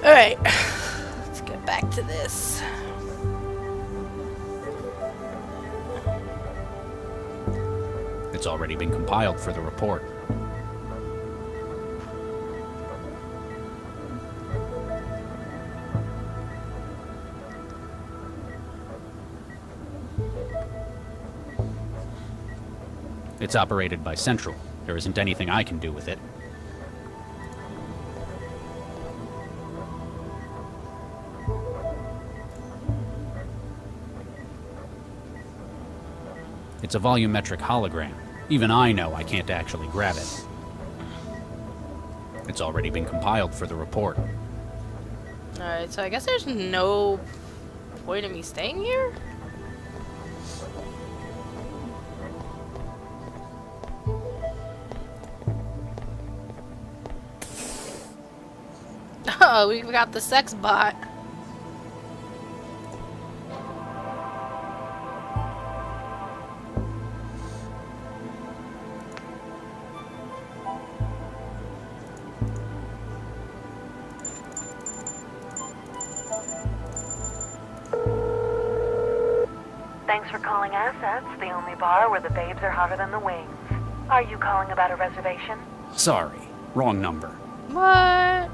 Alright, let's get back to this. It's already been compiled for the report. It's operated by Central. There isn't anything I can do with it. It's a volumetric hologram. Even I know I can't actually grab it. It's already been compiled for the report. Alright, so I guess there's no point in me staying here? Oh, we got the sex bot. Thanks for calling Assets, the only bar where the babes are hotter than the wings. Are you calling about a reservation? Sorry, wrong number. What?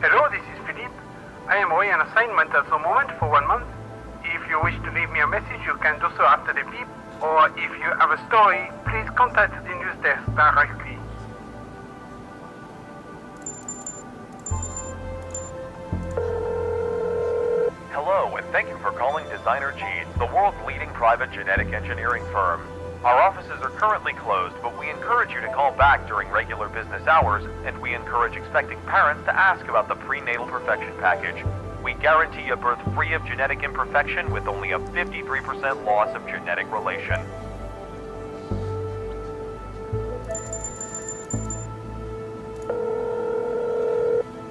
Hello, this is Philippe. I am away on assignment at the moment for 1 month. If you wish to leave me a message, you can do so after the beep. Or if you have a story, please contact the news desk directly. Hello, and thank you for calling Designer Genes, the world's leading private genetic engineering firm. Our offices are currently closed, but we encourage you to call back during regular business hours, and we encourage expecting parents to ask about the prenatal perfection package. We guarantee a birth free of genetic imperfection with only a 53% loss of genetic relation.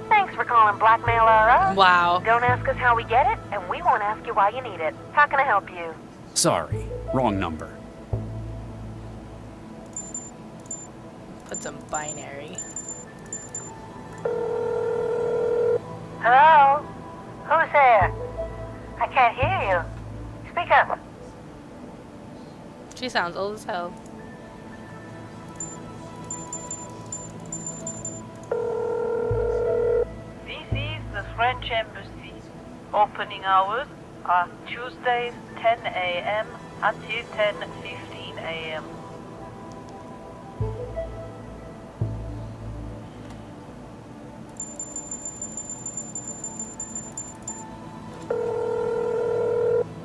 Thanks for calling Blackmail R Us. Wow. Don't ask us how we get it, and we won't ask you why you need it. How can I help you? Sorry, wrong number. Put some binary. Hello? Who's there? I can't hear you. Speak up. She sounds old as hell. This is the French Embassy. Opening hours are Tuesdays 10 a.m. until 10:15 a.m.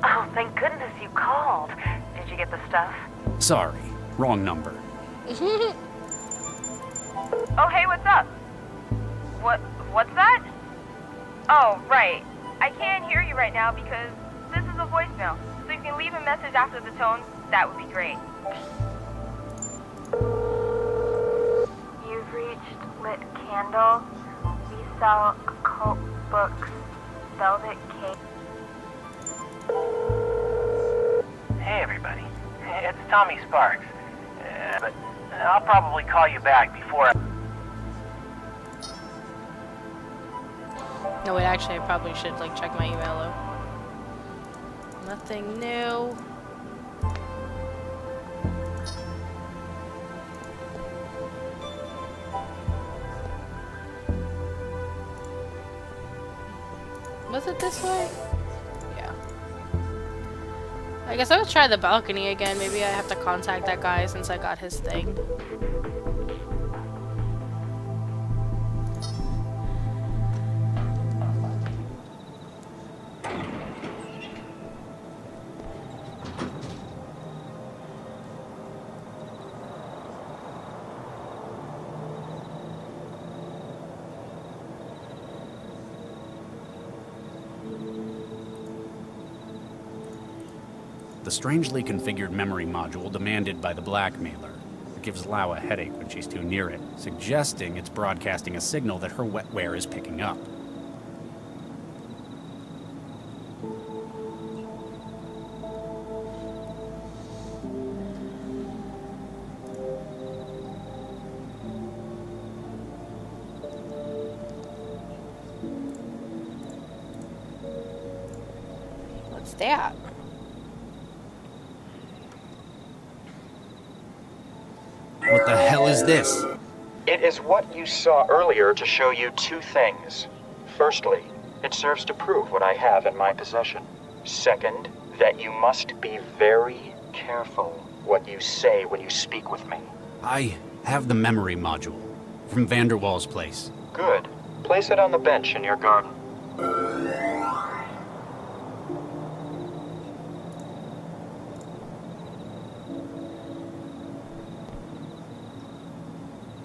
Oh, thank goodness you called. Did you get the stuff? Sorry, wrong number. Oh, hey, what's up? What's that? Oh, right. I can't hear you right now because this is a voicemail. So if you can leave a message after the tone, that would be great. You've reached Lit Candle. We sell occult books. Velvet Cake. Hey, everybody. It's Tommy Sparks. But I'll probably call you back before... No, wait, actually, I probably should, like, check my email, though. Nothing new. Was it this way? Yeah. I guess I'll try the balcony again. Maybe I have to contact that guy since I got his thing. The strangely configured memory module demanded by the blackmailer. It gives Lau a headache when she's too near it, suggesting it's broadcasting a signal that her wetware is picking up. that? What the hell is this? It is what you saw earlier to show you two things. Firstly, it serves to prove what I have in my possession. Second, that you must be very careful what you say when you speak with me. I have the memory module from Vanderwall's place. Good. Place it on the bench in your garden.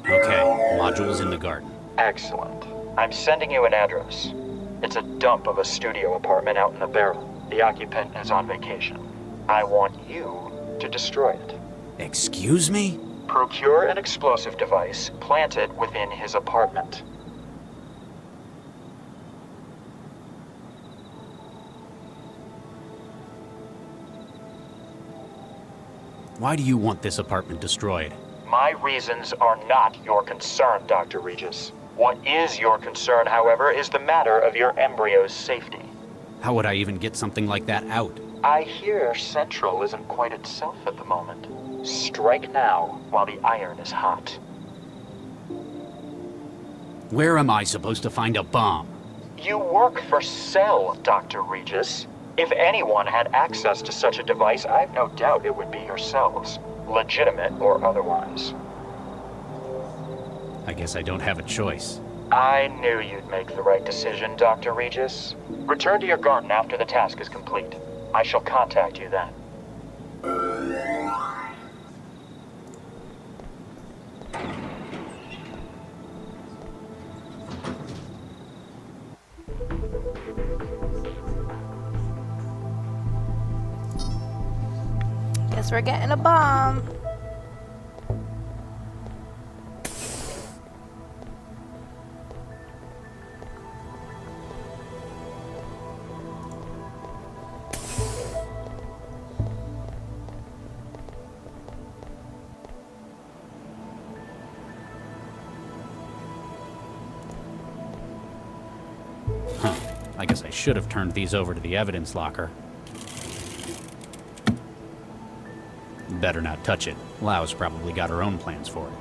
Okay, module's in the garden. Excellent. I'm sending you an address. It's a dump of a studio apartment out in the barrel. The occupant is on vacation. I want you to destroy it. Excuse me? Procure an explosive device, plant it within his apartment. Why do you want this apartment destroyed? My reasons are not your concern, Dr. Regis. What is your concern, however, is the matter of your embryo's safety. How would I even get something like that out? I hear Central isn't quite itself at the moment. Strike now, while the iron is hot. Where am I supposed to find a bomb? You work for Cell, Dr. Regis. If anyone had access to such a device, I've no doubt it would be yourselves. Legitimate or otherwise. I guess I don't have a choice. I knew you'd make the right decision, Dr. Regis. Return to your garden after the task is complete. I shall contact you then. Guess we're getting a bomb. Huh. I guess I should have turned these over to the evidence locker. Better not touch it. Lau's probably got her own plans for it.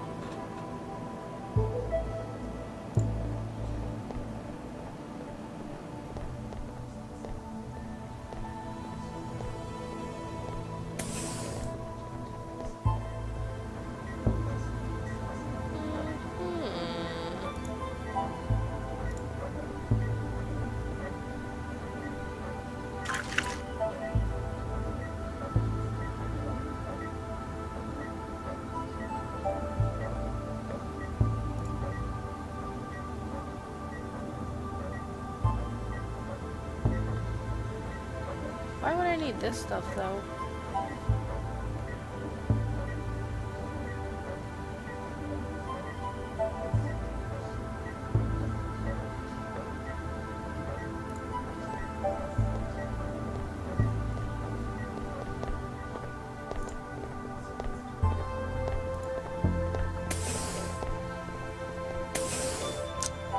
Why would I need this stuff, though?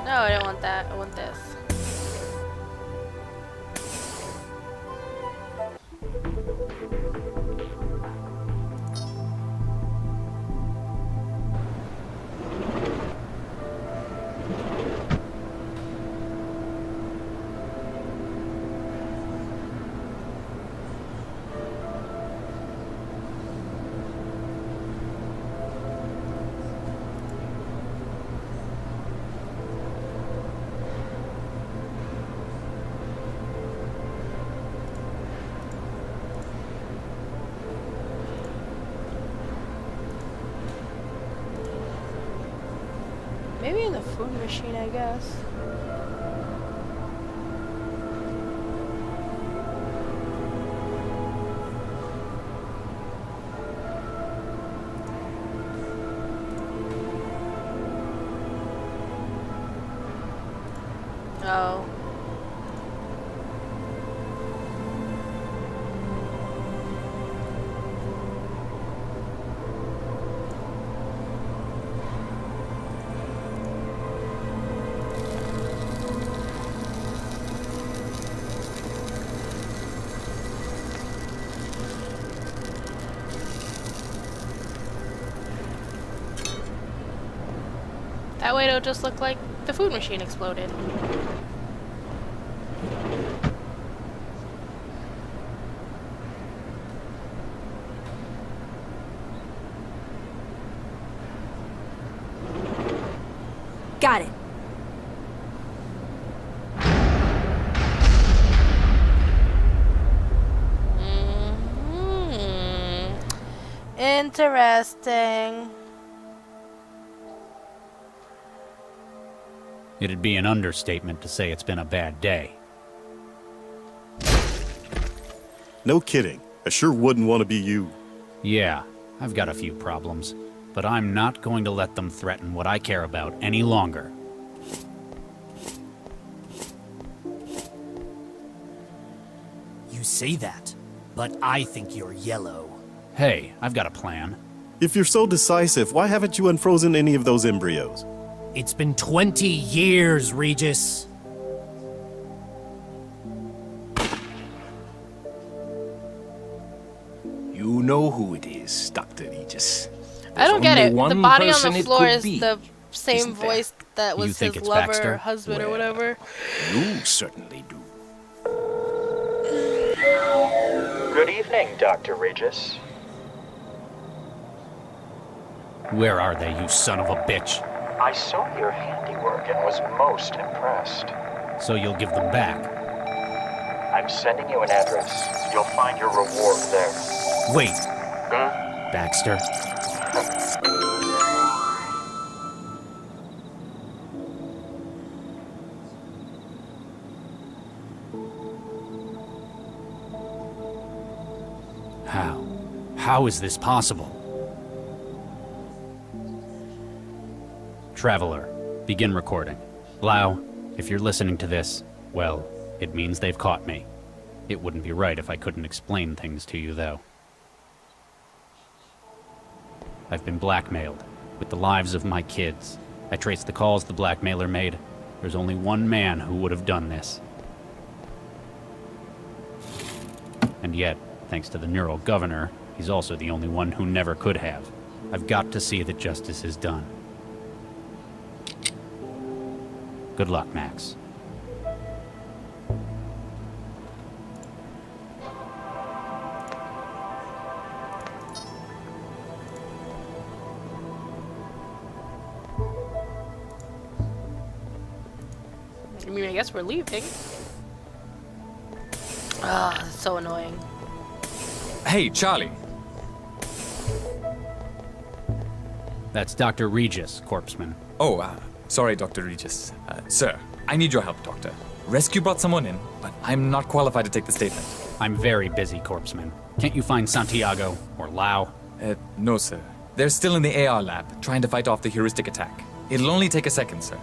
No, I don't want that. I want this. Maybe in the food machine, I guess. Oh. That way it'll just look like the food machine exploded. Got it. Interesting. It'd be an understatement to say it's been a bad day. No kidding. I sure wouldn't want to be you. Yeah, I've got a few problems, but I'm not going to let them threaten what I care about any longer. You say that, but I think you're yellow. Hey, I've got a plan. If you're so decisive, why haven't you unfrozen any of those embryos? It's been 20 years, Regis. You know who it is, Dr. Regis. I don't get it. The body on the floor is be, the same voice that You was think his it's lover Baxter? or husband or Well, whatever. You certainly do. Good evening, Dr. Regis. Where are they, you son of a bitch? I saw your handiwork and was most impressed. So you'll give them back. I'm sending you an address. You'll find your reward there. Wait. Baxter. How? How is this possible? Traveler, begin recording. Lau, if you're listening to this, well, it means they've caught me. It wouldn't be right if I couldn't explain things to you, though. I've been blackmailed, with the lives of my kids. I traced the calls the blackmailer made. There's only one man who would have done this. And yet, thanks to the neural governor, he's also the only one who never could have. I've got to see that justice is done. Good luck, Max. I mean, I guess we're leaving. Ah, that's so annoying. Hey, Charlie. That's Dr. Regis, corpseman. Oh, sorry, Dr. Regis. Sir, I need your help, Doctor. Rescue brought someone in, but I'm not qualified to take the statement. I'm very busy, corpseman. Can't you find Santiago or Lau? No, sir. They're still in the AR lab, trying to fight off the heuristic attack. It'll only take a second, sir.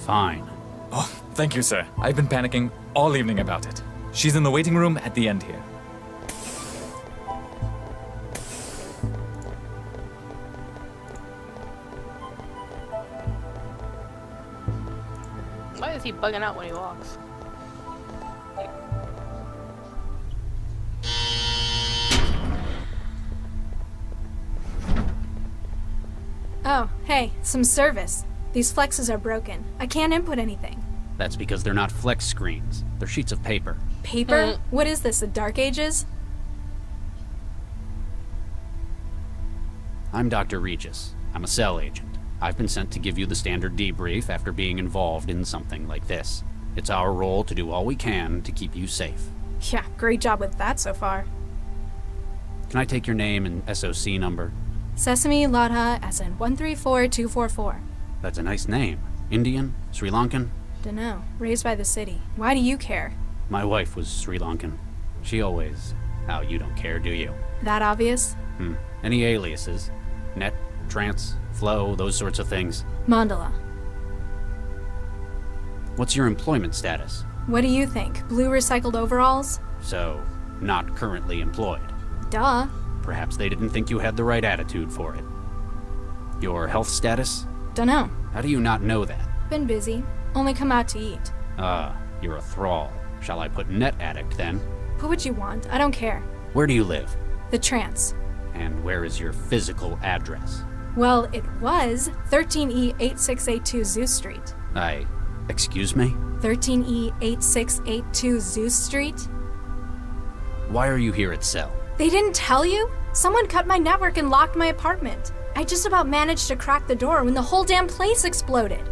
Fine. Oh, thank you, sir. I've been panicking all evening about it. She's in the waiting room at the end here. Why is he bugging out when he walks? Oh, hey, some service. These flexes are broken. I can't input anything. That's because they're not flex screens. They're sheets of paper. Paper? What is this, the Dark Ages? I'm Dr. Regis. I'm a cell agent. I've been sent to give you the standard debrief after being involved in something like this. It's our role to do all we can to keep you safe. Yeah, great job with that so far. Can I take your name and SOC number? Sesame Ladha SN 134244. That's a nice name. Indian? Sri Lankan? Dunno. Raised by the city. Why do you care? My wife was Sri Lankan. She always... Oh, you don't care, do you? That obvious? Any aliases? Net, trance, flow, those sorts of things? Mandala. What's your employment status? What do you think? Blue recycled overalls? So, not currently employed. Duh. Perhaps they didn't think you had the right attitude for it. Your health status? Dunno. How do you not know that? Been busy. Only come out to eat. You're a thrall. Shall I put net addict then? Put what you want. I don't care. Where do you live? The trance. And where is your physical address? Well, it was 13E8682 Zeus Street. Excuse me? 13E8682 Zeus Street? Why are you here at Cell? They didn't tell you? Someone cut my network and locked my apartment. I just about managed to crack the door when the whole damn place exploded.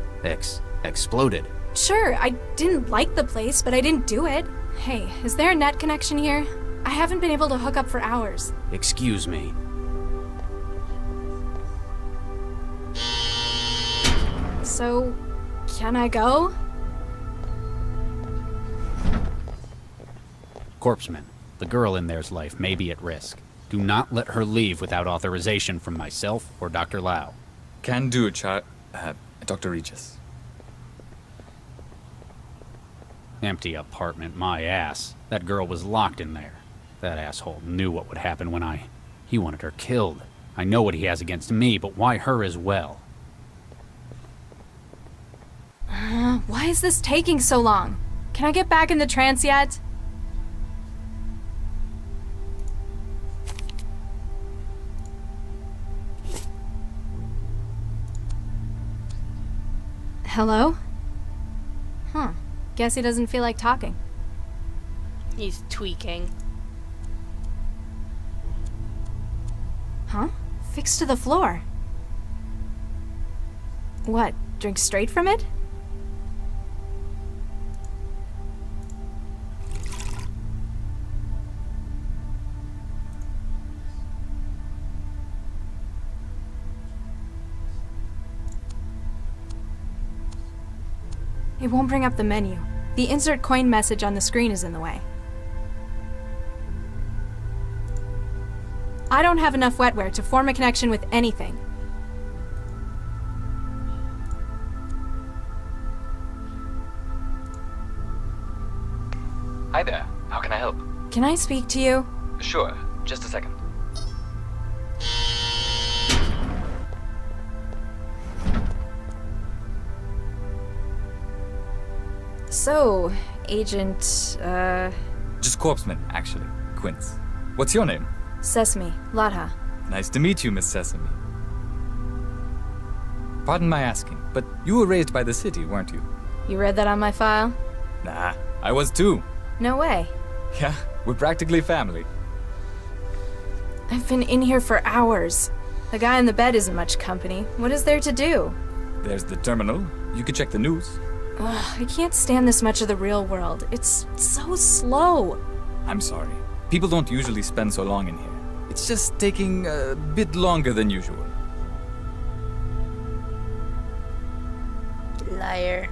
Exploded? Sure, I didn't like the place, but I didn't do it. Hey, is there a net connection here? I haven't been able to hook up for hours. Excuse me. So, can I go? Corpseman, the girl in there's life may be at risk. Do not let her leave without authorization from myself or Dr. Lau. Can do, Dr. Regis. Empty apartment, my ass. That girl was locked in there. That asshole knew what would happen when he wanted her killed. I know what he has against me, but why her as well? Why is this taking so long? Can I get back in the trance yet? Hello? Huh. Guess he doesn't feel like talking. He's tweaking. Huh? Fixed to the floor. What? Drink straight from it? It won't bring up the menu. The insert coin message on the screen is in the way. I don't have enough wetware to form a connection with anything. Hi there. How can I help? Can I speak to you? Sure. Just a second. So, Agent, Just Corpseman, actually. Quince. What's your name? Sesame, Latha. Nice to meet you, Miss Sesame. Pardon my asking, but you were raised by the city, weren't you? You read that on my file? Nah, I was too. No way. Yeah, we're practically family. I've been in here for hours. The guy in the bed isn't much company. What is there to do? There's the terminal. You can check the news. Ugh, I can't stand this much of the real world. It's so slow. I'm sorry. People don't usually spend so long in here. It's just taking a bit longer than usual. Liar.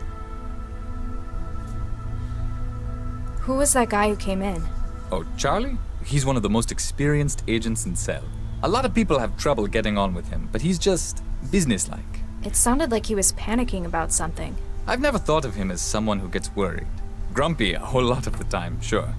Who was that guy who came in? Oh, Charlie? He's one of the most experienced agents in Cell. A lot of people have trouble getting on with him, but he's just businesslike. It sounded like he was panicking about something. I've never thought of him as someone who gets worried. Grumpy a whole lot of the time, sure.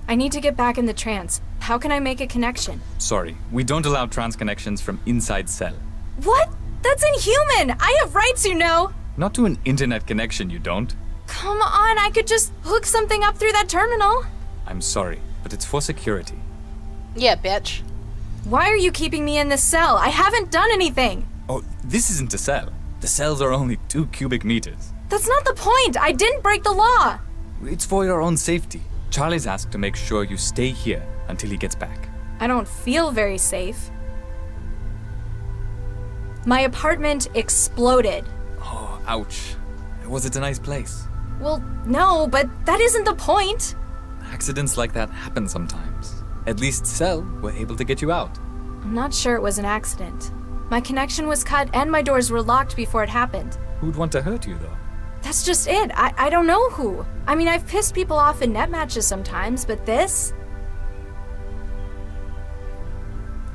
I need to get back in the trance. How can I make a connection? Sorry, we don't allow trans connections from inside Cell. What? That's inhuman! I have rights, you know! Not to an internet connection, you don't. Come on, I could just hook something up through that terminal. I'm sorry, but it's for security. Yeah, bitch. Why are you keeping me in this cell? I haven't done anything! Oh, this isn't a cell. The cells are only 2 cubic meters. That's not the point! I didn't break the law! It's for your own safety. Charlie's asked to make sure you stay here until he gets back. I don't feel very safe. My apartment exploded. Oh, ouch. Was it a nice place? Well, no, but that isn't the point. Accidents like that happen sometimes. At least Cell were able to get you out. I'm not sure it was an accident. My connection was cut and my doors were locked before it happened. Who'd want to hurt you, though? That's just it. I don't know who. I mean, I've pissed people off in net matches sometimes, but this?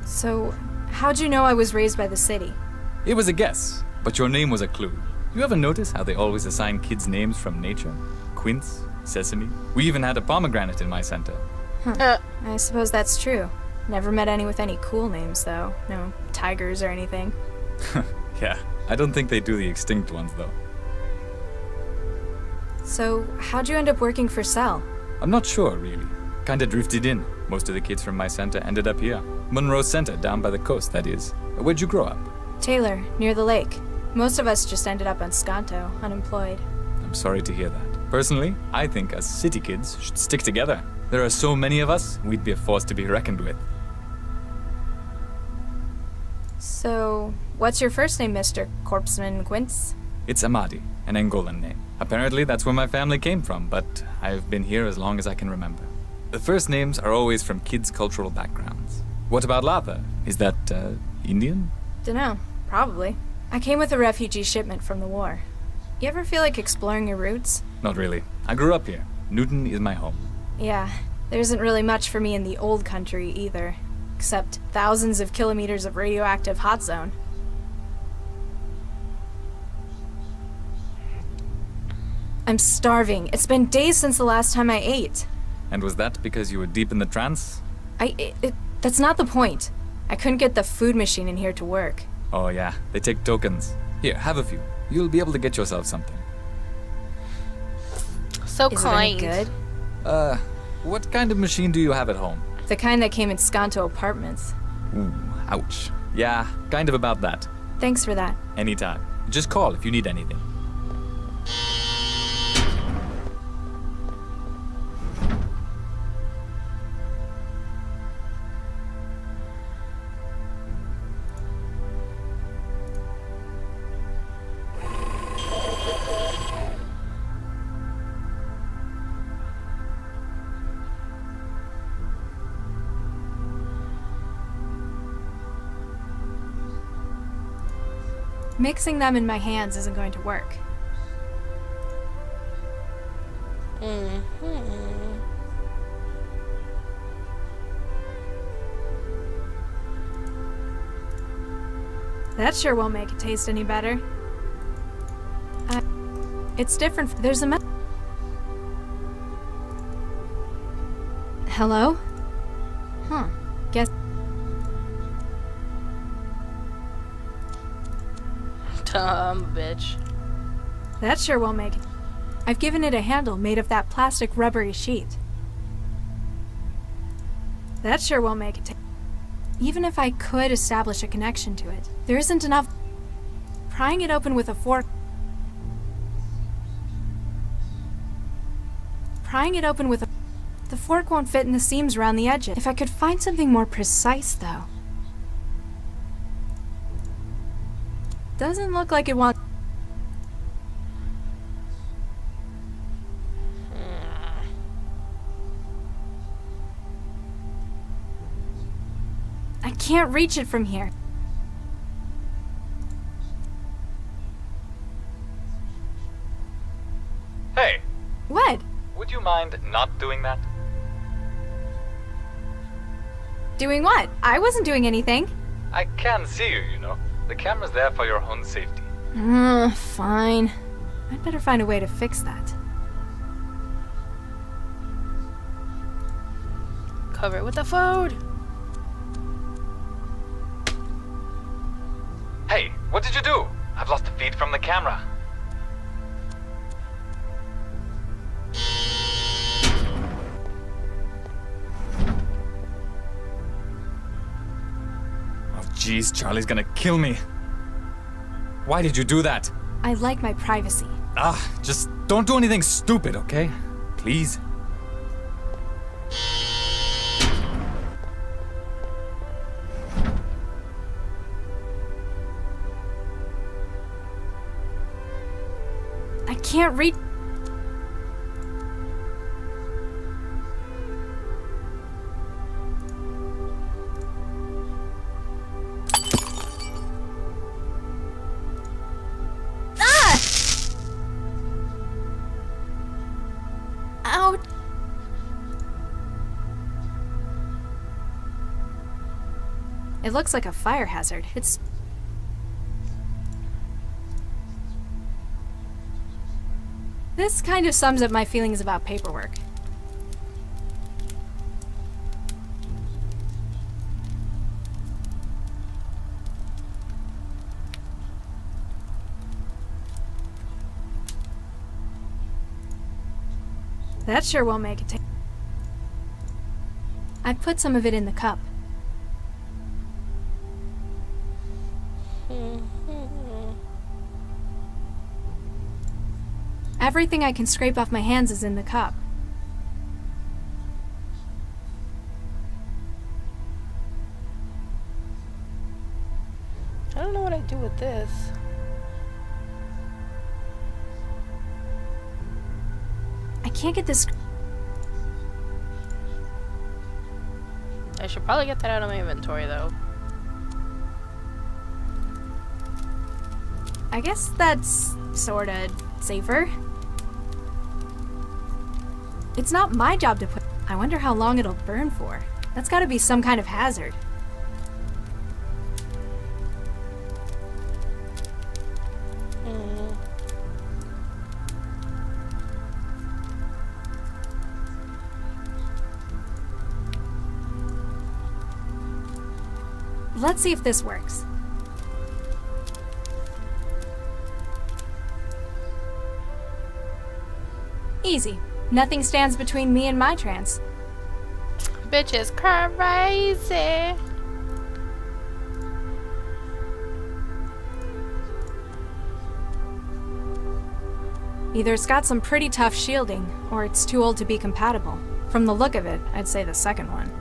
So, how'd you know I was raised by the city? It was a guess, but your name was a clue. You ever notice how they always assign kids names from nature? Quince, Sesame. We even had a pomegranate in my center. Huh. I suppose that's true. Never met any with any cool names, though. No tigers or anything. Yeah, I don't think they do the extinct ones, though. So, how'd you end up working for Cell? I'm not sure, really. Kinda drifted in. Most of the kids from my center ended up here. Monroe Center, down by the coast, that is. Where'd you grow up? Taylor, near the lake. Most of us just ended up on Skanto, unemployed. I'm sorry to hear that. Personally, I think us city kids should stick together. There are so many of us, we'd be a force to be reckoned with. So, what's your first name, Mr. Corpseman Quince? It's Amadi, an Angolan name. Apparently that's where my family came from, but I've been here as long as I can remember. The first names are always from kids' cultural backgrounds. What about Latha? Is that, Indian? Dunno. Probably. I came with a refugee shipment from the war. You ever feel like exploring your roots? Not really. I grew up here. Newton is my home. Yeah, there isn't really much for me in the old country either. Except thousands of kilometers of radioactive hot zone. I'm starving. It's been days since the last time I ate. And was that because you were deep in the trance? That's not the point. I couldn't get the food machine in here to work. Oh yeah, they take tokens. Here, have a few. You'll be able to get yourself something. So Is kind. it any good? What kind of machine do you have at home? The kind that came in Skanto apartments. Ooh, ouch. Yeah, kind of about that. Thanks for that. Anytime. Just call if you need anything. Mixing them in my hands isn't going to work. That sure won't make it taste any better. It's different. There's a Hello? Huh. Guess. Dumb bitch. That sure won't make it. I've given it a handle made of that plastic rubbery sheet. That sure won't make it. Even if I could establish a connection to it, there isn't enough. Prying it open with a fork. Prying it open with a. The fork won't fit in the seams around the edges. If I could find something more precise, though. Doesn't look like it wants. I can't reach it from here. Hey! What? Would you mind not doing that? Doing what? I wasn't doing anything. I can see you, you know. The camera's there for your own safety. Fine. I'd better find a way to fix that. Cover it with the food. Hey, what did you do? I've lost the feed from the camera. Oh jeez, Charlie's gonna kill me. Why did you do that? I like my privacy. Just don't do anything stupid, okay? Please? I can't reach. Ouch. It looks like a fire hazard. It's. This kind of sums up my feelings about paperwork. That sure won't make it. I've put some of it in the cup. Everything I can scrape off my hands is in the cup. I don't know what I do with this. I can't get this... I should probably get that out of my inventory, though. I guess that's sorta safer. It's not my job to put... I wonder how long it'll burn for. That's gotta be some kind of hazard. Let's see if this works. Easy. Nothing stands between me and my trance. Bitch is crazy. Either it's got some pretty tough shielding, or it's too old to be compatible. From the look of it, I'd say the second one.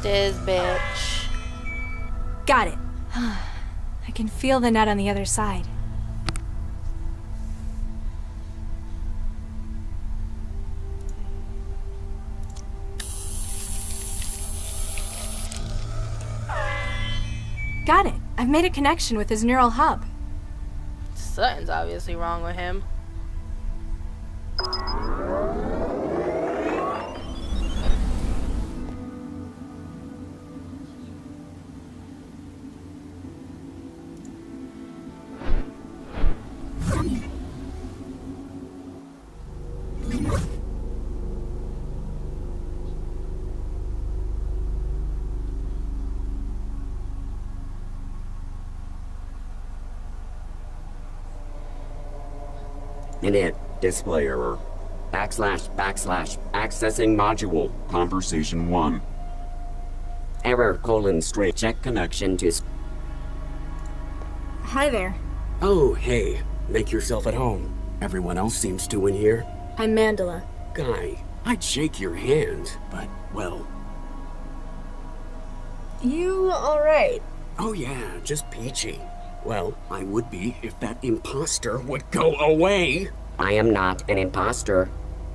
This bitch. Got it. I can feel the net on the other side. Got it. I've made a connection with his neural hub. Something's obviously wrong with him. Init, display error. / accessing module, conversation 1. Error : straight check connection to... Hi there. Oh, hey. Make yourself at home. Everyone else seems to in here. I'm Mandela. Guy, I'd shake your hand, but, well... You alright? Oh yeah, just peachy. Well, I would be if that imposter would go away. I am not an imposter.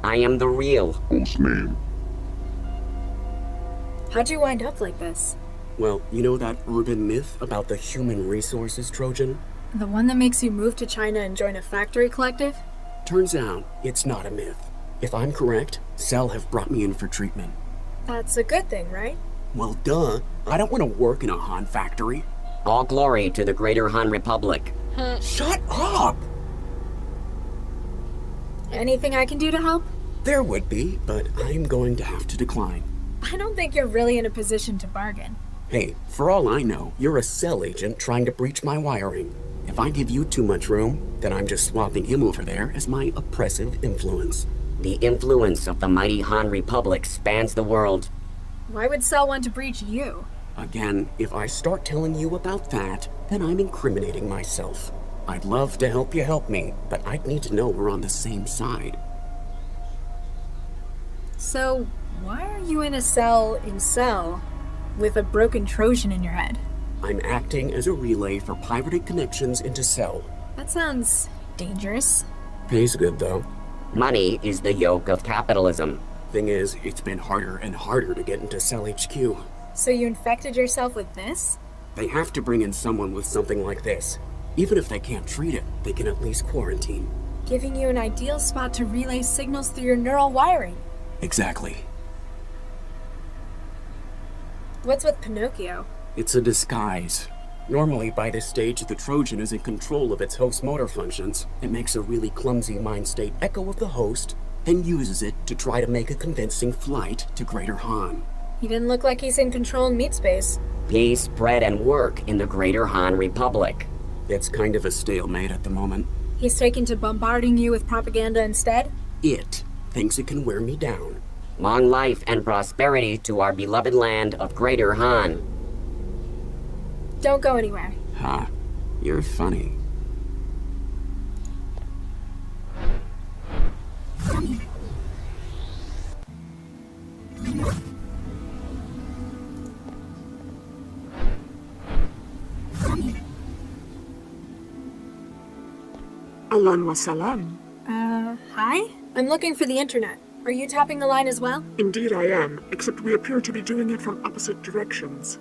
I am the real. Whose name? How'd you wind up like this? Well, you know that urban myth about the human resources Trojan? The one that makes you move to China and join a factory collective? Turns out, it's not a myth. If I'm correct, Cell have brought me in for treatment. That's a good thing, right? Well, duh. I don't want to work in a Han factory. All glory to the Greater Han Republic. Shut up! Anything I can do to help? There would be, but I'm going to have to decline. I don't think you're really in a position to bargain. Hey, for all I know, you're a Cell agent trying to breach my wiring. If I give you too much room, then I'm just swapping him over there as my oppressive influence. The influence of the mighty Han Republic spans the world. Why would Cell want to breach you? Again, if I start telling you about that, then I'm incriminating myself. I'd love to help you help me, but I'd need to know we're on the same side. So, why are you in a cell in Cell with a broken Trojan in your head? I'm acting as a relay for pirated connections into Cell. That sounds dangerous. Pays good, though. Money is the yoke of capitalism. Thing is, it's been harder and harder to get into Cell HQ. So you infected yourself with this? They have to bring in someone with something like this. Even if they can't treat it, they can at least quarantine. Giving you an ideal spot to relay signals through your neural wiring. Exactly. What's with Pinocchio? It's a disguise. Normally, by this stage, the Trojan is in control of its host motor functions. It makes a really clumsy mind state echo of the host, and uses it to try to make a convincing flight to Greater Han. He didn't look like he's in control in meat space. Peace, bread, and work in the Greater Han Republic. It's kind of a stalemate at the moment. He's taken to bombarding you with propaganda instead? It thinks it can wear me down. Long life and prosperity to our beloved land of Greater Han. Don't go anywhere. Ha, you're funny. Alan wasalam. Hi? I'm looking for the internet. Are you tapping the line as well? Indeed I am, except we appear to be doing it from opposite directions.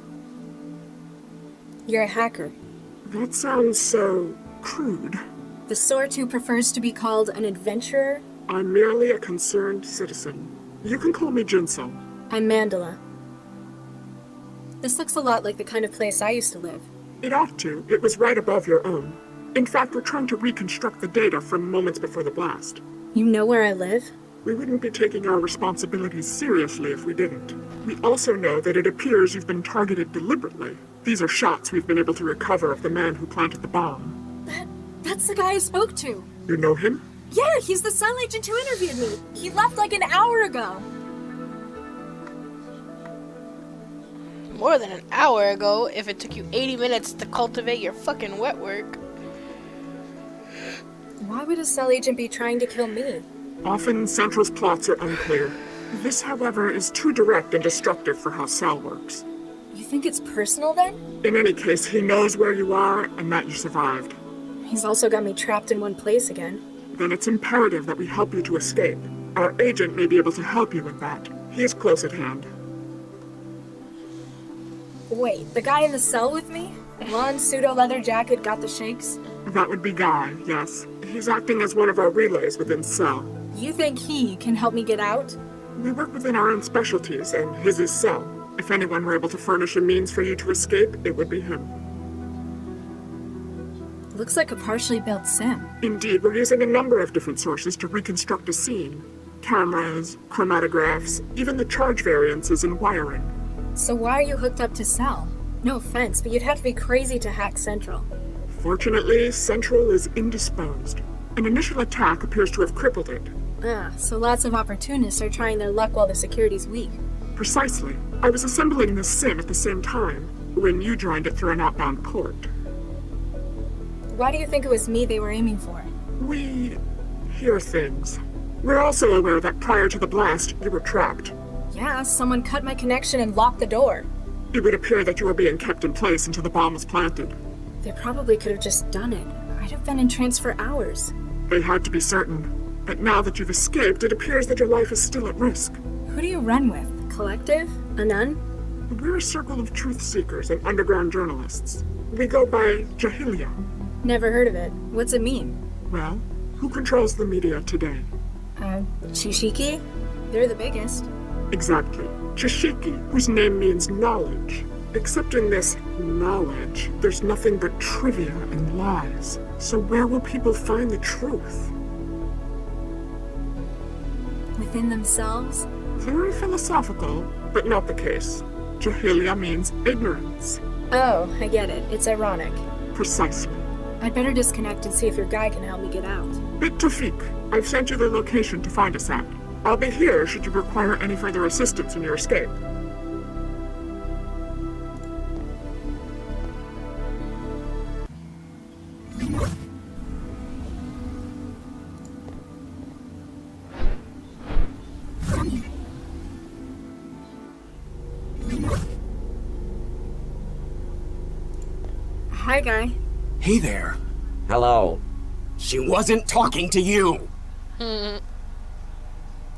You're a hacker. That sounds so crude. The sort who prefers to be called an adventurer? I'm merely a concerned citizen. You can call me Jinsel. I'm Mandela. This looks a lot like the kind of place I used to live. It ought to. It was right above your own. In fact, we're trying to reconstruct the data from moments before the blast. You know where I live? We wouldn't be taking our responsibilities seriously if we didn't. We also know that it appears you've been targeted deliberately. These are shots we've been able to recover of the man who planted the bomb. That's the guy I spoke to. You know him? Yeah, he's the cell agent who interviewed me. He left like an hour ago. More than an hour ago, if it took you 80 minutes to cultivate your fucking wet work. Why would a cell agent be trying to kill me? Often, Central's plots are unclear. This, however, is too direct and destructive for how Cell works. You think it's personal, then? In any case, he knows where you are and that you survived. He's also got me trapped in one place again. Then it's imperative that we help you to escape. Our agent may be able to help you with that. He is close at hand. Wait, the guy in the cell with me? Blonde pseudo-leather jacket, got the shakes? That would be Guy, yes. He's acting as one of our relays within Cell. You think he can help me get out? We work within our own specialties, and his is Cell. If anyone were able to furnish a means for you to escape, it would be him. Looks like a partially built sim. Indeed, we're using a number of different sources to reconstruct a scene. Cameras, chromatographs, even the charge variances and wiring. So why are you hooked up to Cell? No offense, but you'd have to be crazy to hack Central. Fortunately, Central is indisposed. An initial attack appears to have crippled it. Ah, so lots of opportunists are trying their luck while the security's weak. Precisely. I was assembling this sim at the same time, when you joined it through an outbound port. Why do you think it was me they were aiming for? We hear things. We're also aware that prior to the blast, you were trapped. Yeah, someone cut my connection and locked the door. It would appear that you were being kept in place until the bomb was planted. They probably could have just done it. I'd have been in trance for hours. They had to be certain. But now that you've escaped, it appears that your life is still at risk. Who do you run with? Collective? A nun? We're a circle of truth seekers and underground journalists. We go by Jahilia. Never heard of it. What's it mean? Well, who controls the media today? Chishiki? They're the biggest. Exactly. Chishiki, whose name means knowledge. Except in this knowledge, there's nothing but trivia and lies. So where will people find the truth? Within themselves? Very philosophical, but not the case. Jahilia means ignorance. Oh, I get it. It's ironic. Precisely. I'd better disconnect and see if your guy can help me get out. Bit Tafik, I've sent you the location to find us at. I'll be here should you require any further assistance in your escape. Hi, Guy. Hey there. Hello. She wasn't talking to you!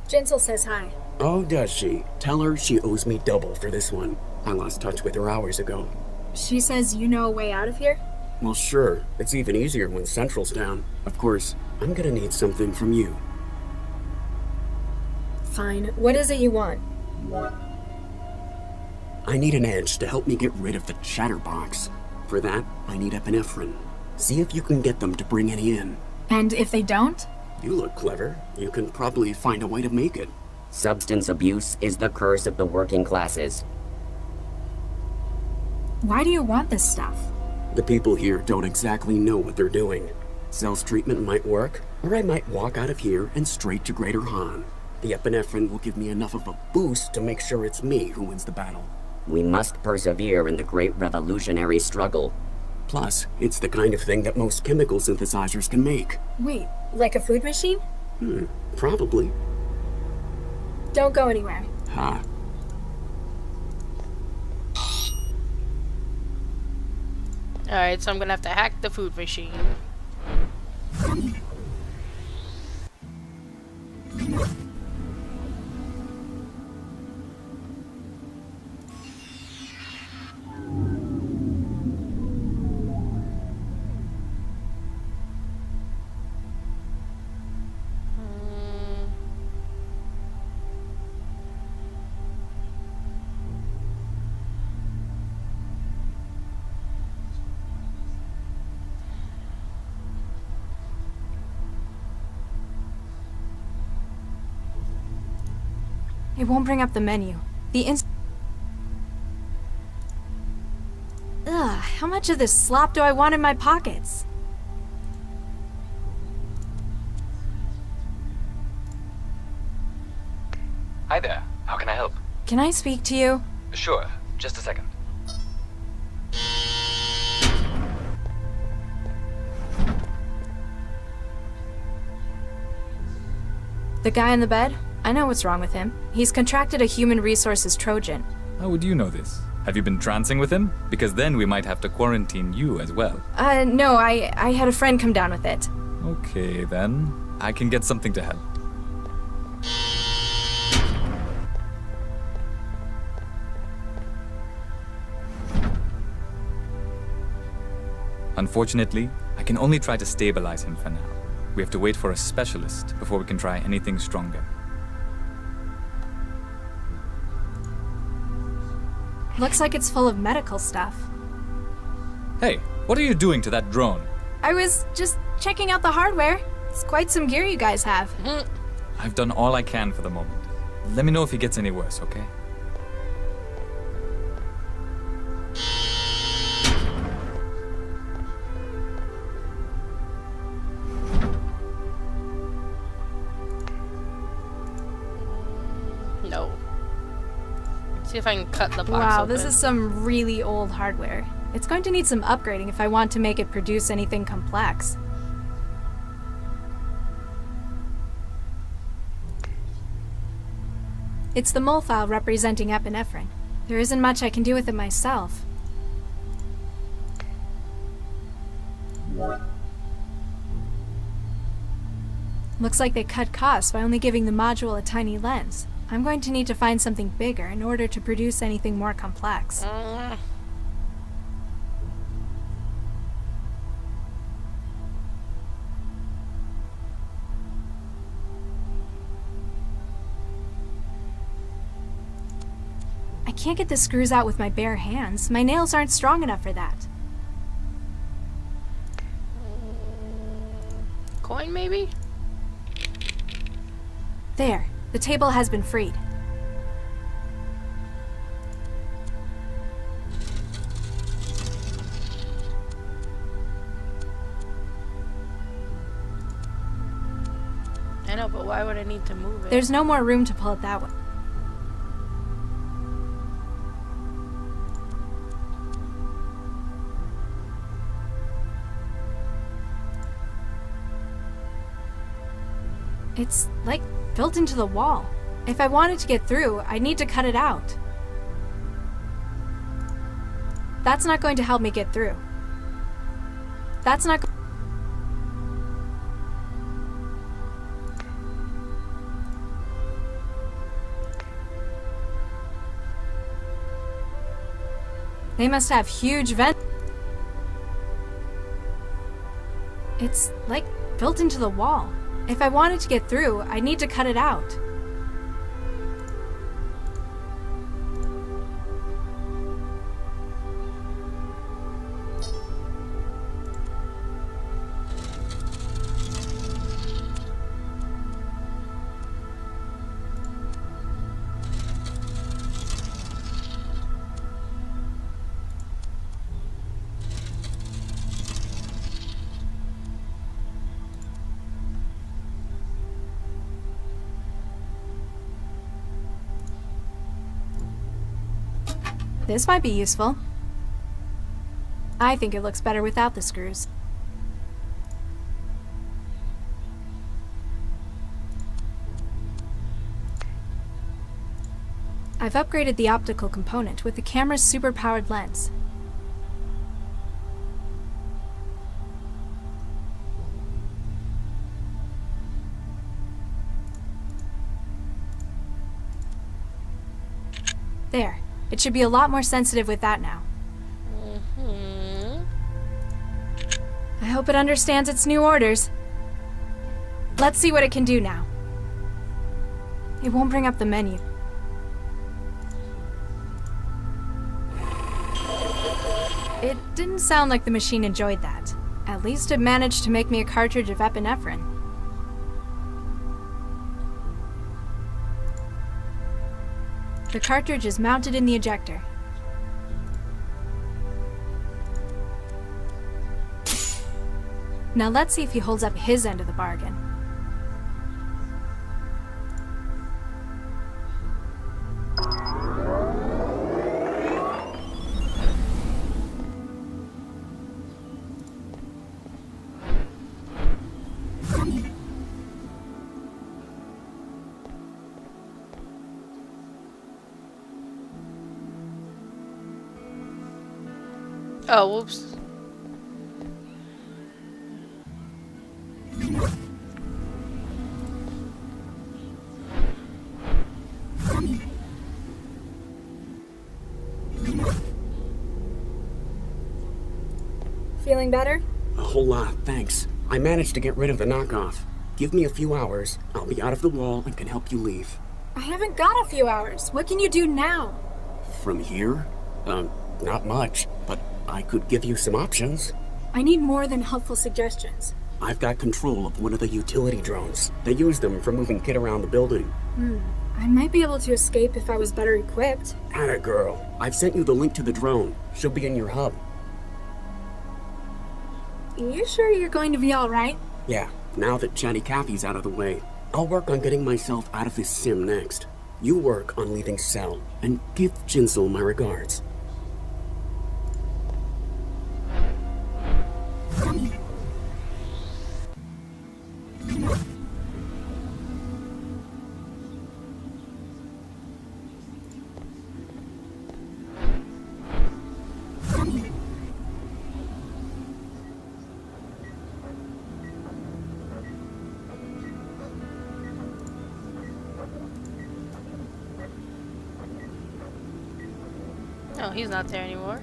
Jinsel says hi. Oh, does she? Tell her she owes me double for this one. I lost touch with her hours ago. She says you know a way out of here? Well, sure. It's even easier when Central's down. Of course, I'm gonna need something from you. Fine. What is it you want? I need an edge to help me get rid of the chatterbox. For that, I need epinephrine. See if you can get them to bring any in. And if they don't? You look clever. You can probably find a way to make it. Substance abuse is the curse of the working classes. Why do you want this stuff? The people here don't exactly know what they're doing. Cell's treatment might work, or I might walk out of here and straight to Greater Han. The epinephrine will give me enough of a boost to make sure it's me who wins the battle. We must persevere in the great revolutionary struggle. Plus, it's the kind of thing that most chemical synthesizers can make. Wait, like a food machine? Probably. Don't go anywhere. Huh. Alright, so I'm gonna have to hack the food machine. It won't bring up the menu. Ugh, how much of this slop do I want in my pockets? Hi there. How can I help? Can I speak to you? Sure. Just a second. The guy in the bed? I know what's wrong with him. He's contracted a human resources Trojan. How would you know this? Have you been trancing with him? Because then we might have to quarantine you as well. No, I had a friend come down with it. Okay, then. I can get something to help. Unfortunately, I can only try to stabilize him for now. We have to wait for a specialist before we can try anything stronger. Looks like it's full of medical stuff. Hey, what are you doing to that drone? I was just checking out the hardware. It's quite some gear you guys have. I've done all I can for the moment. Let me know if he gets any worse, okay? No. See if I can cut the box Wow, open. this is some really old hardware. It's going to need some upgrading if I want to make it produce anything complex. It's the mole file representing epinephrine. There isn't much I can do with it myself. Looks like they cut costs by only giving the module a tiny lens. I'm going to need to find something bigger in order to produce anything more complex. I can't get the screws out with my bare hands. My nails aren't strong enough for that. Coin, maybe? There. The table has been freed. I know, but why would I need to move it? There's no more room to pull it that way. It's like built into the wall. If I wanted to get through, I'd need to cut it out. That's not going to help me get through. That's not. They must have huge vents. It's like built into the wall. If I wanted to get through, I'd need to cut it out. This might be useful. I think it looks better without the screws. I've upgraded the optical component with the camera's super-powered lens. There. It should be a lot more sensitive with that now. I hope it understands its new orders. Let's see what it can do now. It won't bring up the menu. It didn't sound like the machine enjoyed that. At least it managed to make me a cartridge of epinephrine. The cartridge is mounted in the ejector. Now let's see if he holds up his end of the bargain. Oh, whoops. Feeling better? A whole lot, thanks. I managed to get rid of the knockoff. Give me a few hours, I'll be out of the wall and can help you leave. I haven't got a few hours. What can you do now? From here? Not much, but I could give you some options. I need more than helpful suggestions. I've got control of one of the utility drones. They use them for moving kit around the building. I might be able to escape if I was better equipped. Atta girl. I've sent you the link to the drone. She'll be in your hub. You sure you're going to be alright? Yeah, now that Chatty Cathy's out of the way, I'll work on getting myself out of this sim next. You work on leaving Cell, and give Jinsel my regards. Oh, he's not there anymore.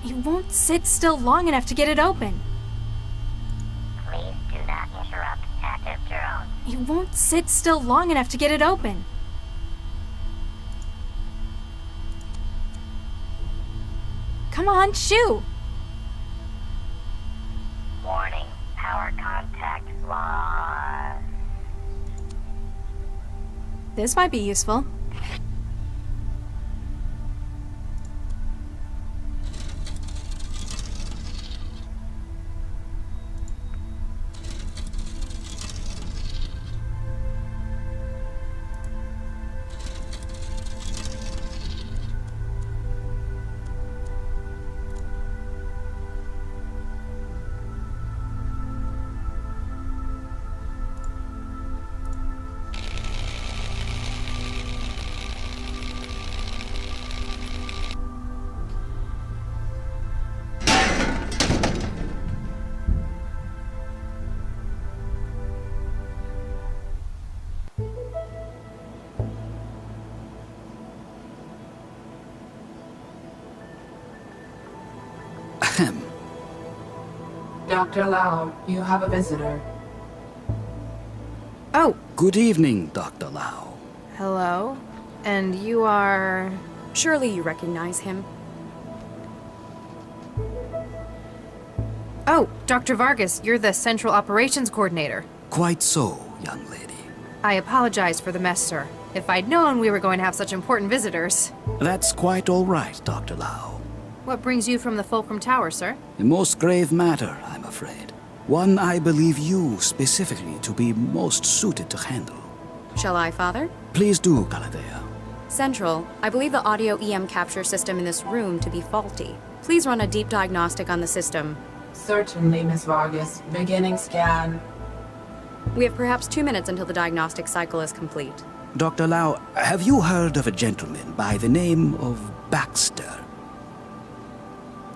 You won't sit still long enough to get it open. Please do not interrupt active drone. You won't sit still long enough to get it open. Come on, shoo! Warning, power contact lost. This might be useful. Dr. Lau, you have a visitor. Oh. Good evening, Dr. Lau. Hello? And you are... Surely you recognize him. Oh, Dr. Vargas, you're the Central Operations Coordinator. Quite so, young lady. I apologize for the mess, sir. If I'd known we were going to have such important visitors. That's quite all right, Dr. Lau. What brings you from the Fulcrum Tower, sir? A most grave matter, I'm afraid. One I believe you specifically to be most suited to handle. Shall I, Father? Please do, Galadea. Central, I believe the audio EM capture system in this room to be faulty. Please run a deep diagnostic on the system. Certainly, Miss Vargas. Beginning scan. We have perhaps 2 minutes until the diagnostic cycle is complete. Dr. Lau, have you heard of a gentleman by the name of Baxter?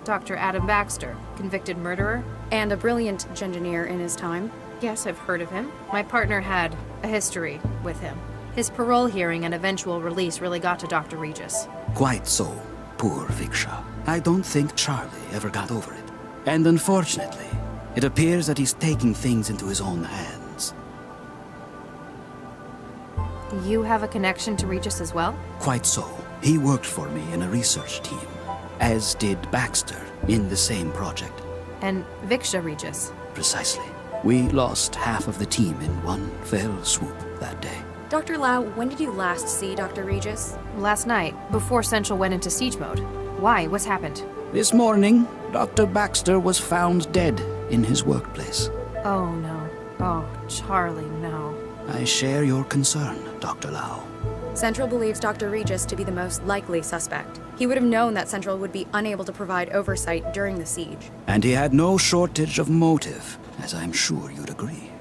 Dr. Adam Baxter, convicted murderer? And a brilliant engineer in his time. Yes, I've heard of him. My partner had a history with him. His parole hearing and eventual release really got to Dr. Regis. Quite so, poor Viksha. I don't think Charlie ever got over it. And unfortunately, it appears that he's taking things into his own hands. You have a connection to Regis as well? Quite so. He worked for me in a research team, as did Baxter in the same project. And Viksha Regis? Precisely. We lost half of the team in one fell swoop that day. Dr. Lau, when did you last see Dr. Regis? Last night, before Central went into siege mode. Why? What's happened? This morning, Dr. Baxter was found dead in his workplace. Oh, no. Oh, Charlie, no. I share your concern, Dr. Lau. Central believes Dr. Regis to be the most likely suspect. He would have known that Central would be unable to provide oversight during the siege. And he had no shortage of motive, as I'm sure you'd agree.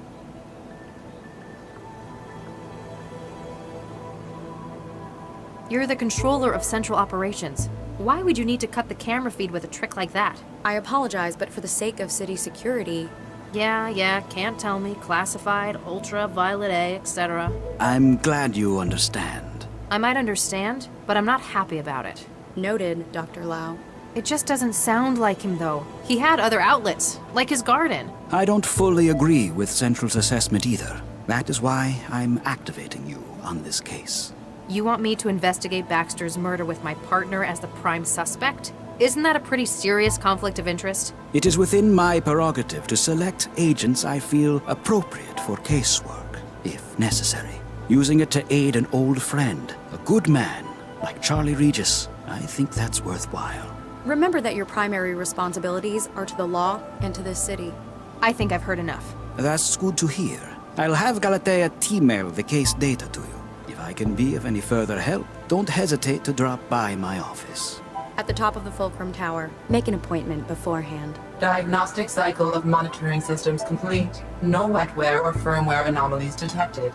You're the controller of Central Operations. Why would you need to cut the camera feed with a trick like that? I apologize, but for the sake of city security... Yeah, can't tell me. Classified, ultraviolet A, etc. I'm glad you understand. I might understand, but I'm not happy about it. Noted, Dr. Lau. It just doesn't sound like him, though. He had other outlets, like his garden. I don't fully agree with Central's assessment either. That is why I'm activating you on this case. You want me to investigate Baxter's murder with my partner as the prime suspect? Isn't that a pretty serious conflict of interest? It is within my prerogative to select agents I feel appropriate for casework, if necessary. Using it to aid an old friend, a good man, like Charlie Regis, I think that's worthwhile. Remember that your primary responsibilities are to the law and to this city. I think I've heard enough. That's good to hear. I'll have Galatea email the case data to you. If I can be of any further help, don't hesitate to drop by my office. At the top of the Fulcrum Tower. Make an appointment beforehand. Diagnostic cycle of monitoring systems complete. No wetware or firmware anomalies detected.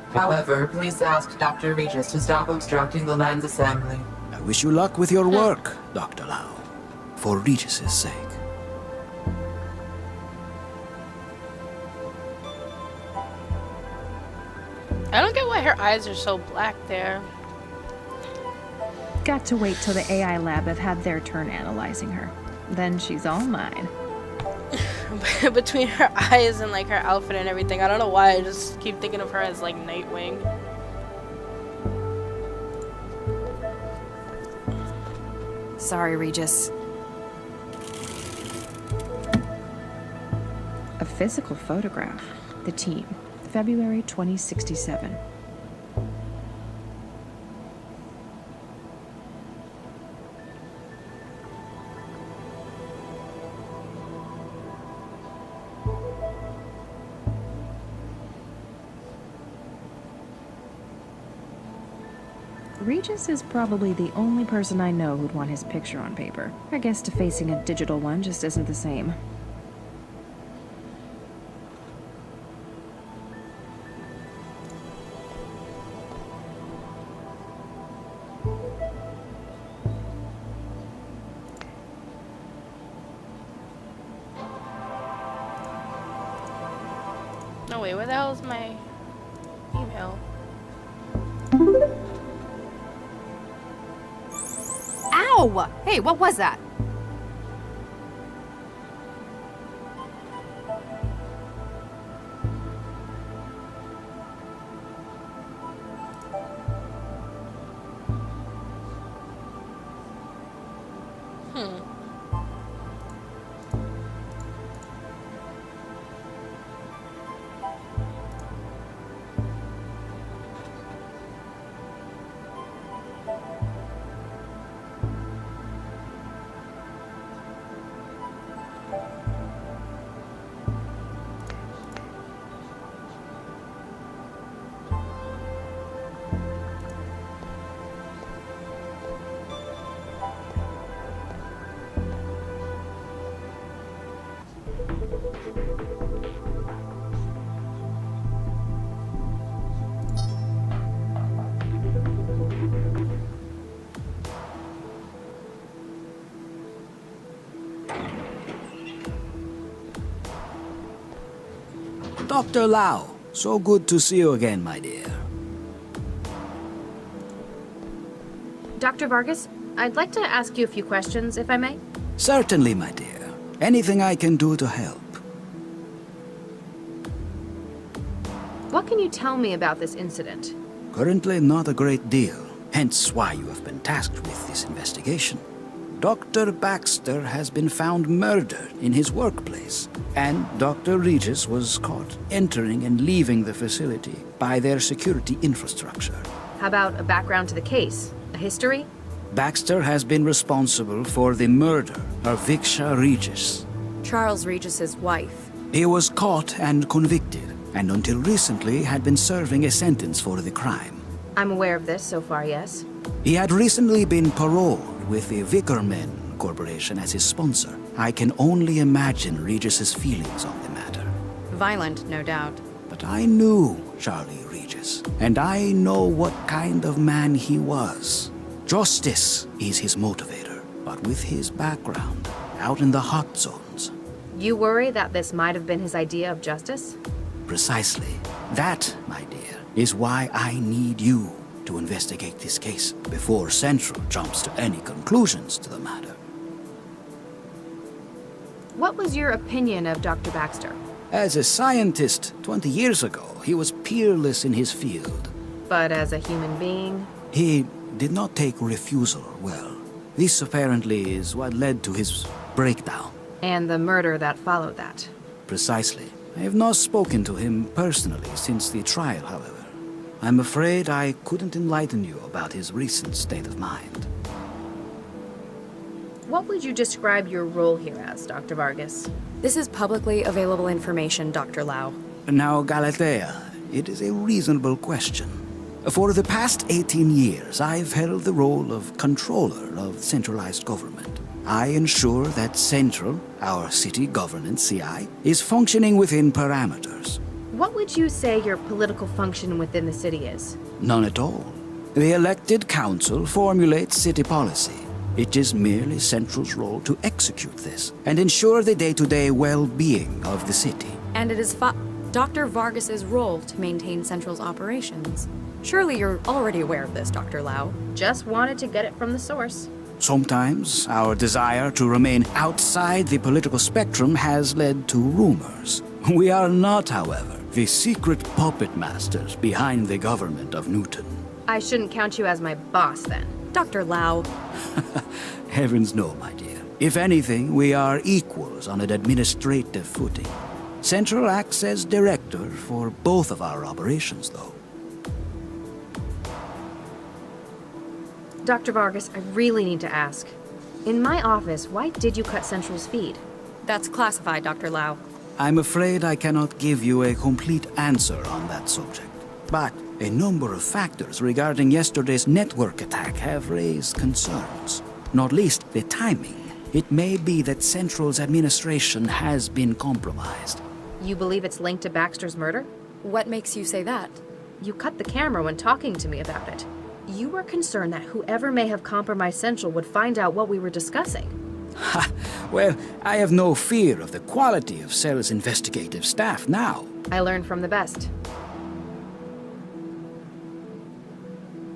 However, please ask Dr. Regis to stop obstructing the lens assembly. I wish you luck with your work, Dr. Lau. For Regis's sake. I don't get why her eyes are so black there. Got to wait till the AI lab have had their turn analyzing her. Then she's all mine. Between her eyes and like her outfit and everything, I don't know why I just keep thinking of her as like Nightwing. Sorry, Regis. A physical photograph. The team. February 2067. Regis is probably the only person I know who'd want his picture on paper. I guess defacing a digital one just isn't the same. No, wait, where the hell is my email? Ow! Hey, what was that? Dr. Lau, so good to see you again, my dear. Dr. Vargas, I'd like to ask you a few questions, if I may. Certainly, my dear. Anything I can do to help. What can you tell me about this incident? Currently, not a great deal. Hence why you have been tasked with this investigation. Dr. Baxter has been found murdered in his workplace, and Dr. Regis was caught entering and leaving the facility by their security infrastructure. How about a background to the case? A history? Baxter has been responsible for the murder of Viksha Regis. Charles Regis's wife. He was caught and convicted, and until recently had been serving a sentence for the crime. I'm aware of this so far, yes. He had recently been paroled with the Vickerman Corporation as his sponsor. I can only imagine Regis's feelings on the matter. Violent, no doubt. But I knew Charlie Regis, and I know what kind of man he was. Justice is his motivator, but with his background out in the hot zones. You worry that this might have been his idea of justice? Precisely. That, my dear, is why I need you to investigate this case before Central jumps to any conclusions to the matter. What was your opinion of Dr. Baxter? As a scientist 20 years ago, he was peerless in his field. But as a human being? He did not take refusal well. This apparently is what led to his breakdown. And the murder that followed that. Precisely. I have not spoken to him personally since the trial, however. I'm afraid I couldn't enlighten you about his recent state of mind. What would you describe your role here as, Dr. Vargas? This is publicly available information, Dr. Lau. Now, Galatea, it is a reasonable question. For the past 18 years, I've held the role of controller of centralized government. I ensure that Central, our city governance CI, is functioning within parameters. What would you say your political function within the city is? None at all. The elected council formulates city policy. It is merely Central's role to execute this and ensure the day-to-day well-being of the city. And it is Dr. Vargas's role to maintain Central's operations. Surely you're already aware of this, Dr. Lau. Just wanted to get it from the source. Sometimes our desire to remain outside the political spectrum has led to rumors. We are not, however, the secret puppet masters behind the government of Newton. I shouldn't count you as my boss, then. Dr. Lau. Heavens no, my dear. If anything, we are equals on an administrative footing. Central acts as director for both of our operations, though. Dr. Vargas, I really need to ask. In my office, why did you cut Central's feed? That's classified, Dr. Lau. I'm afraid I cannot give you a complete answer on that subject. But a number of factors regarding yesterday's network attack have raised concerns. Not least the timing. It may be that Central's administration has been compromised. You believe it's linked to Baxter's murder? What makes you say that? You cut the camera when talking to me about it. You were concerned that whoever may have compromised Central would find out what we were discussing. Ha! Well, I have no fear of the quality of Cell's investigative staff now. I learned from the best.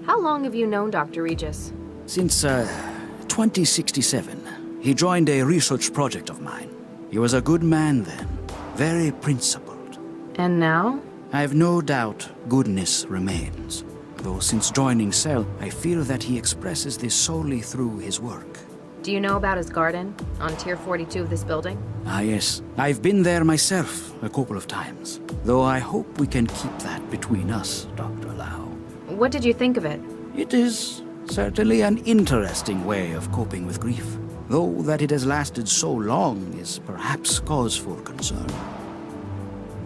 How long have you known Dr. Regis? Since, 2067. He joined a research project of mine. He was a good man then, very principled. And now? I have no doubt goodness remains. Though since joining Cell, I feel that he expresses this solely through his work. Do you know about his garden on Tier 42 of this building? Ah, yes. I've been there myself a couple of times. Though I hope we can keep that between us, Dr. Lau. What did you think of it? It is certainly an interesting way of coping with grief. Though that it has lasted so long is perhaps cause for concern.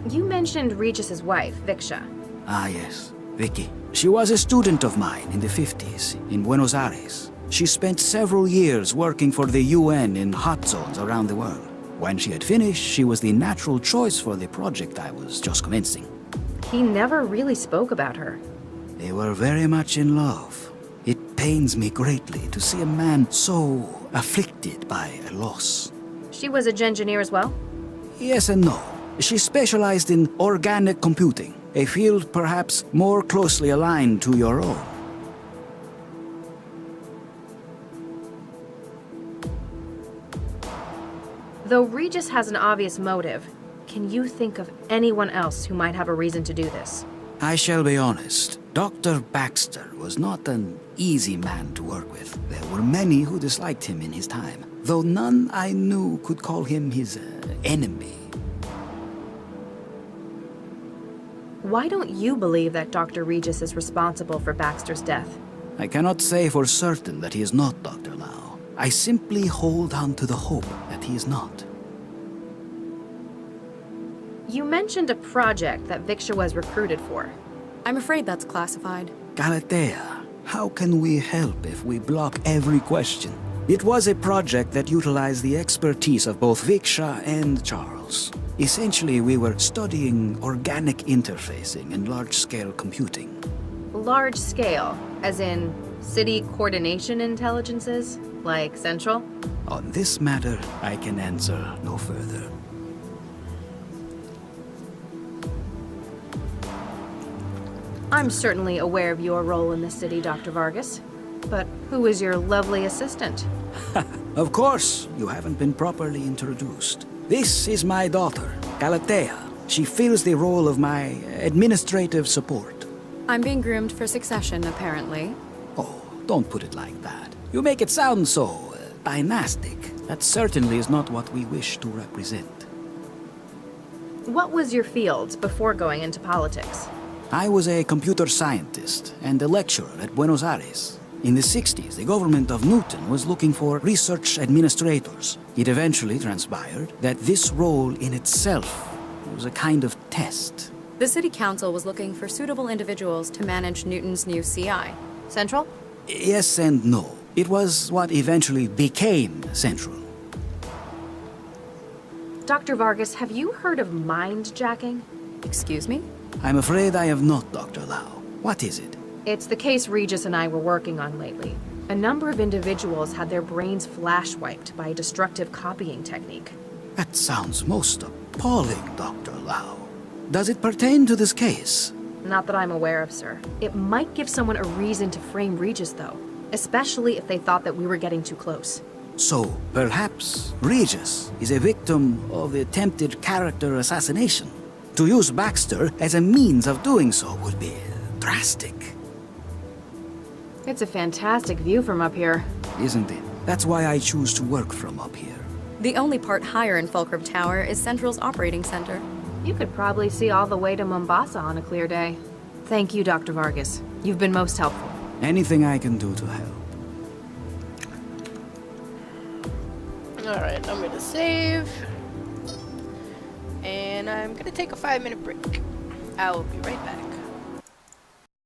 You mentioned Regis's wife, Viksha. Ah, yes. Vicky. She was a student of mine in the 50s in Buenos Aires. She spent several years working for the UN in hot zones around the world. When she had finished, she was the natural choice for the project I was just commencing. He never really spoke about her. They were very much in love. It pains me greatly to see a man so afflicted by a loss. She was a engineer as well? Yes and no. She specialized in organic computing, a field perhaps more closely aligned to your own. Though Regis has an obvious motive, can you think of anyone else who might have a reason to do this? I shall be honest. Dr. Baxter was not an easy man to work with. There were many who disliked him in his time, though none I knew could call him his enemy. Why don't you believe that Dr. Regis is responsible for Baxter's death? I cannot say for certain that he is not Dr. Lau. I simply hold on to the hope that he is not. You mentioned a project that Viksha was recruited for. I'm afraid that's classified. Galatea, how can we help if we block every question? It was a project that utilized the expertise of both Viksha and Charles. Essentially, we were studying organic interfacing and large-scale computing. Large scale, as in city coordination intelligences, like Central? On this matter, I can answer no further. I'm certainly aware of your role in the city, Dr. Vargas. But who is your lovely assistant? Of course, you haven't been properly introduced. This is my daughter, Galatea. She fills the role of my administrative support. I'm being groomed for succession, apparently. Oh, don't put it like that. You make it sound so dynastic. That certainly is not what we wish to represent. What was your field before going into politics? I was a computer scientist and a lecturer at Buenos Aires. In the 60s, the government of Newton was looking for research administrators. It eventually transpired that this role in itself was a kind of test. The city council was looking for suitable individuals to manage Newton's new CI. Central? Yes and no. It was what eventually became Central. Dr. Vargas, have you heard of mind-jacking? Excuse me? I'm afraid I have not, Dr. Lau. What is it? It's the case Regis and I were working on lately. A number of individuals had their brains flash-wiped by a destructive copying technique. That sounds most appalling, Dr. Lau. Does it pertain to this case? Not that I'm aware of, sir. It might give someone a reason to frame Regis, though. Especially if they thought that we were getting too close. So, perhaps Regis is a victim of attempted character assassination. To use Baxter as a means of doing so would be drastic. It's a fantastic view from up here. Isn't it? That's why I choose to work from up here. The only part higher in Fulcrum Tower is Central's operating center. You could probably see all the way to Mombasa on a clear day. Thank you, Dr. Vargas. You've been most helpful. Anything I can do to help. Alright, I'm gonna save. And I'm gonna take a 5-minute break. I will be right back.